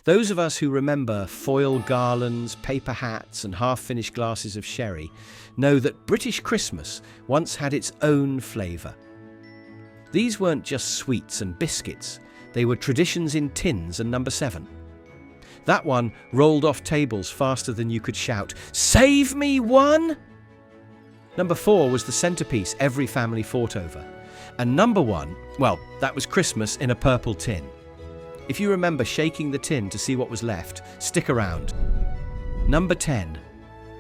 Those of us who remember foil garlands, paper hats and half-finished glasses of sherry know that British Christmas once had its own flavour. These weren't just sweets and biscuits, they were traditions in tins and number 7. That one rolled off tables faster than you could shout, "Save me one!" Number 4 was the centrepiece every family fought over. And number 1, well, that was Christmas in a purple tin. If you remember shaking the tin to see what was left, stick around. Number 10,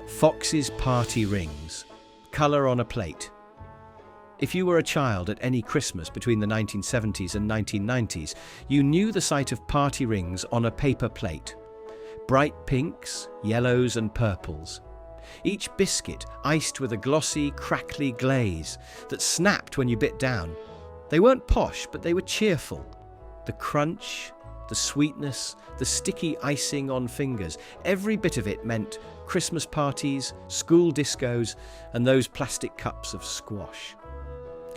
Fox's party rings, colour on a plate. If you were a child at any Christmas between the 1970s and 1990s, you knew the sight of party rings on a paper plate. Bright pinks, yellows and purples. Each biscuit iced with a glossy, crackly glaze that snapped when you bit down. They weren't posh, but they were cheerful. The crunch, the sweetness, the sticky icing on fingers, every bit of it meant Christmas parties, school discos, and those plastic cups of squash.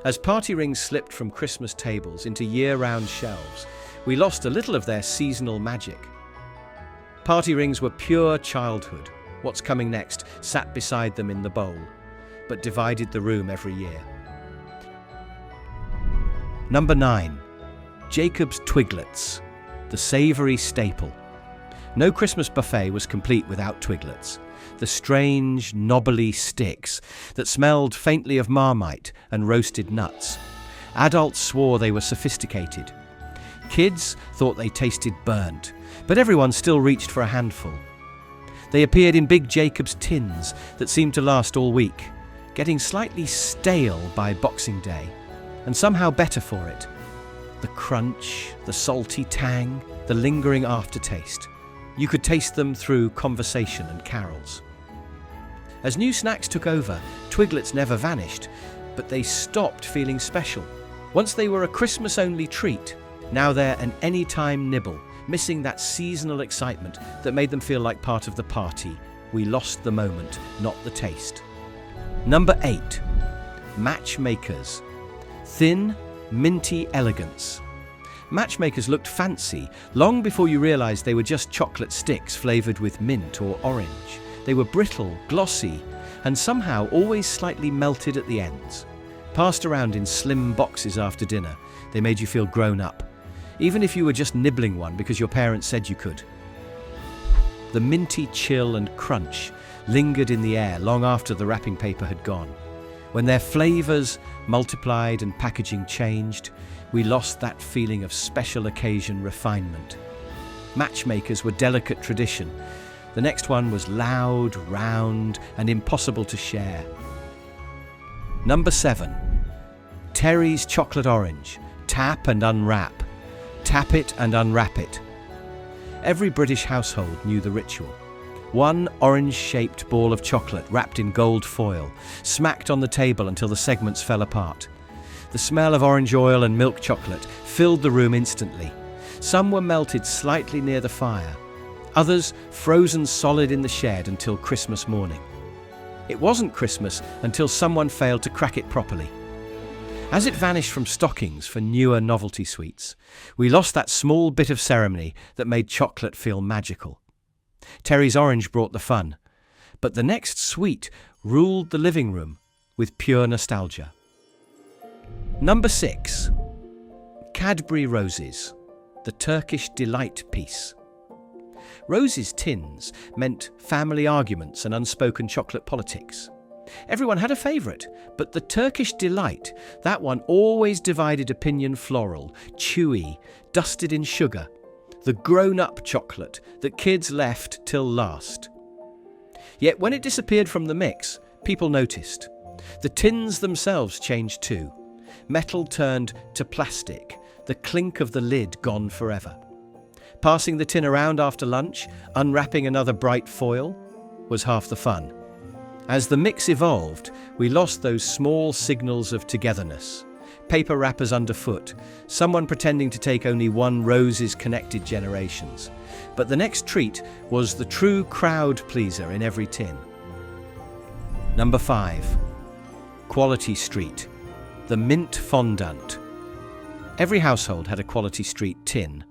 As party rings slipped from Christmas tables into year-round shelves, we lost a little of their seasonal magic. Party rings were pure childhood. What's coming next sat beside them in the bowl, but divided the room every year. Number 9, Jacob's Twiglets, the savoury staple. No Christmas buffet was complete without Twiglets, the strange, knobbly sticks that smelled faintly of Marmite and roasted nuts. Adults swore they were sophisticated. Kids thought they tasted burnt, but everyone still reached for a handful. They appeared in big Jacob's tins that seemed to last all week, getting slightly stale by Boxing Day, and somehow better for it. The crunch, the salty tang, the lingering aftertaste. You could taste them through conversation and carols. As new snacks took over, Twiglets never vanished, but they stopped feeling special. Once they were a Christmas-only treat, now they're an anytime nibble, missing that seasonal excitement that made them feel like part of the party. We lost the moment, not the taste. Number 8, Matchmakers. Thin, minty elegance. Matchmakers looked fancy long before you realised they were just chocolate sticks flavoured with mint or orange. They were brittle, glossy, and somehow always slightly melted at the ends. Passed around in slim boxes after dinner, they made you feel grown up, even if you were just nibbling one because your parents said you could. The minty chill and crunch lingered in the air long after the wrapping paper had gone. When their flavours multiplied and packaging changed, we lost that feeling of special occasion refinement. Matchmakers were delicate tradition. The next one was loud, round, and impossible to share. Number 7, Terry's Chocolate Orange. Tap and unwrap. Tap it and unwrap it. Every British household knew the ritual. One orange-shaped ball of chocolate wrapped in gold foil, smacked on the table until the segments fell apart. The smell of orange oil and milk chocolate filled the room instantly. Some were melted slightly near the fire, others frozen solid in the shed until Christmas morning. It wasn't Christmas until someone failed to crack it properly. As it vanished from stockings for newer novelty sweets, we lost that small bit of ceremony that made chocolate feel magical. Terry's Orange brought the fun, but the next sweet ruled the living room with pure nostalgia. Number 6, Cadbury Roses, the Turkish delight piece. Roses tins meant family arguments and unspoken chocolate politics. Everyone had a favourite, but the Turkish delight, that one always divided opinion. Floral, chewy, dusted in sugar. The grown-up chocolate that kids left till last. Yet when it disappeared from the mix, people noticed. The tins themselves changed too. Metal turned to plastic, the clink of the lid gone forever. Passing the tin around after lunch, unwrapping another bright foil, was half the fun. As the mix evolved, we lost those small signals of togetherness. Paper wrappers underfoot, someone pretending to take only one Roses connected generations. But the next treat was the true crowd pleaser in every tin. Number 5, Quality Street, the mint fondant. Every household had a Quality Street tin.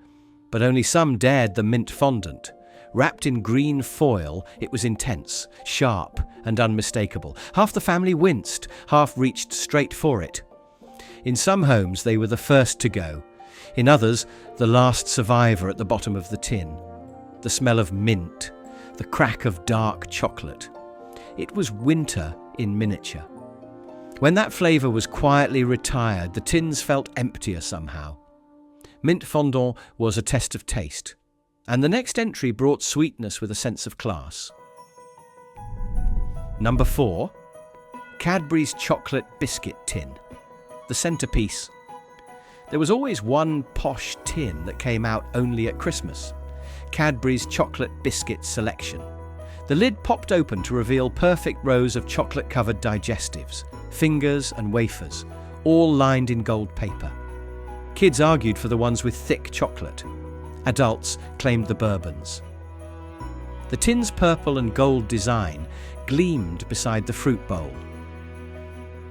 But only some dared the mint fondant. Wrapped in green foil, it was intense, sharp, and unmistakable. Half the family winced, half reached straight for it. In some homes, they were the first to go. In others, the last survivor at the bottom of the tin. The smell of mint, the crack of dark chocolate. It was winter in miniature. When that flavour was quietly retired, the tins felt emptier somehow. Mint fondant was a test of taste, and the next entry brought sweetness with a sense of class. Number 4. Cadbury's chocolate biscuit tin, the centrepiece. There was always one posh tin that came out only at Christmas. Cadbury's chocolate biscuit selection. The lid popped open to reveal perfect rows of chocolate-covered digestives, fingers and wafers, all lined in gold paper. Kids argued for the ones with thick chocolate. Adults claimed the bourbons. The tin's purple and gold design gleamed beside the fruit bowl.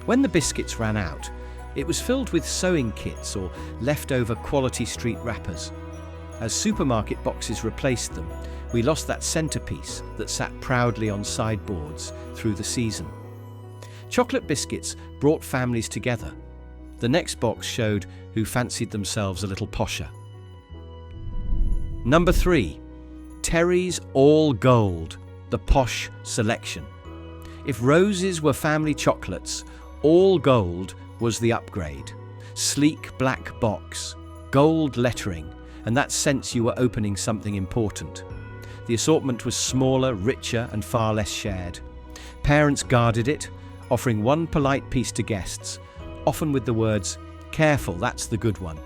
When the biscuits ran out, it was filled with sewing kits or leftover Quality Street wrappers. As supermarket boxes replaced them, we lost that centrepiece that sat proudly on sideboards through the season. Chocolate biscuits brought families together. The next box showed who fancied themselves a little posher. Number 3. Terry's All Gold, the posh selection. If roses were family chocolates, All Gold was the upgrade. Sleek black box, gold lettering, and that sense you were opening something important. The assortment was smaller, richer, and far less shared. Parents guarded it, offering one polite piece to guests, often with the words, "Careful, that's the good one."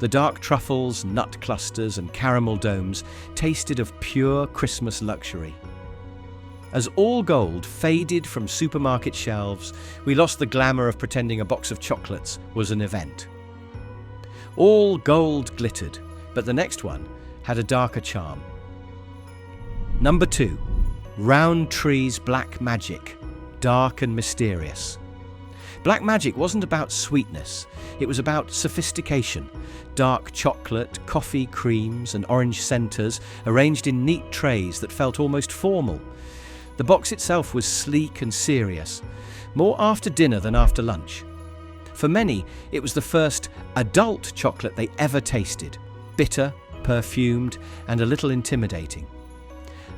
The dark truffles, nut clusters, and caramel domes tasted of pure Christmas luxury. As All Gold faded from supermarket shelves, we lost the glamour of pretending a box of chocolates was an event. All Gold glittered, but the next one had a darker charm. Number 2. Roundtree's Black Magic, dark and mysterious. Black Magic wasn't about sweetness, it was about sophistication. Dark chocolate, coffee creams, and orange centres arranged in neat trays that felt almost formal. The box itself was sleek and serious, more after dinner than after lunch. For many, it was the first adult chocolate they ever tasted, bitter, perfumed, and a little intimidating.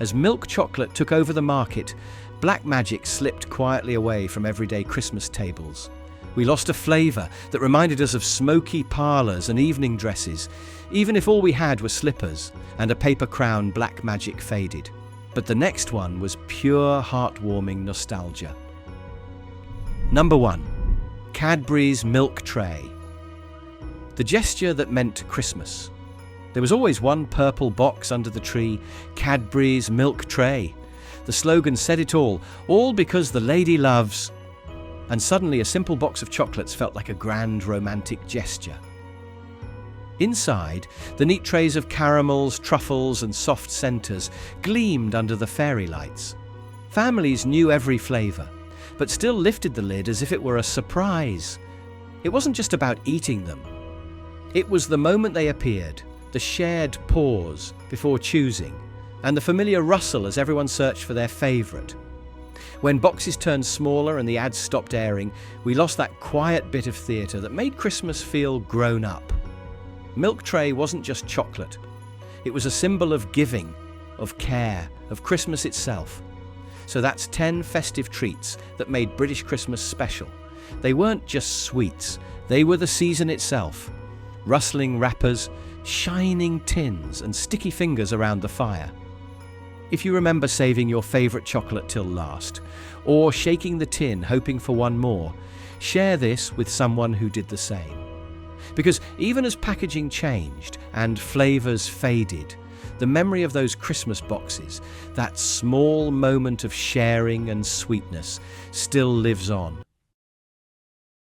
As milk chocolate took over the market, Black Magic slipped quietly away from everyday Christmas tables. We lost a flavour that reminded us of smoky parlours and evening dresses, even if all we had were slippers and a paper crown. Black Magic faded. But the next one was pure heartwarming nostalgia. Number 1. Cadbury's Milk Tray. The gesture that meant Christmas. There was always one purple box under the tree, Cadbury's Milk Tray. The slogan said it all because the lady loves. And suddenly a simple box of chocolates felt like a grand romantic gesture. Inside, the neat trays of caramels, truffles, and soft centres gleamed under the fairy lights. Families knew every flavour, but still lifted the lid as if it were a surprise. It wasn't just about eating them. It was the moment they appeared, the shared pause before choosing, and the familiar rustle as everyone searched for their favourite. When boxes turned smaller and the ads stopped airing, we lost that quiet bit of theatre that made Christmas feel grown up. Milk Tray wasn't just chocolate. It was a symbol of giving, of care, of Christmas itself. So that's 10 festive treats that made British Christmas special. They weren't just sweets, they were the season itself. Rustling wrappers, shining tins, and sticky fingers around the fire. If you remember saving your favourite chocolate till last, or shaking the tin hoping for one more, share this with someone who did the same. Because even as packaging changed and flavours faded, the memory of those Christmas boxes, that small moment of sharing and sweetness, still lives on.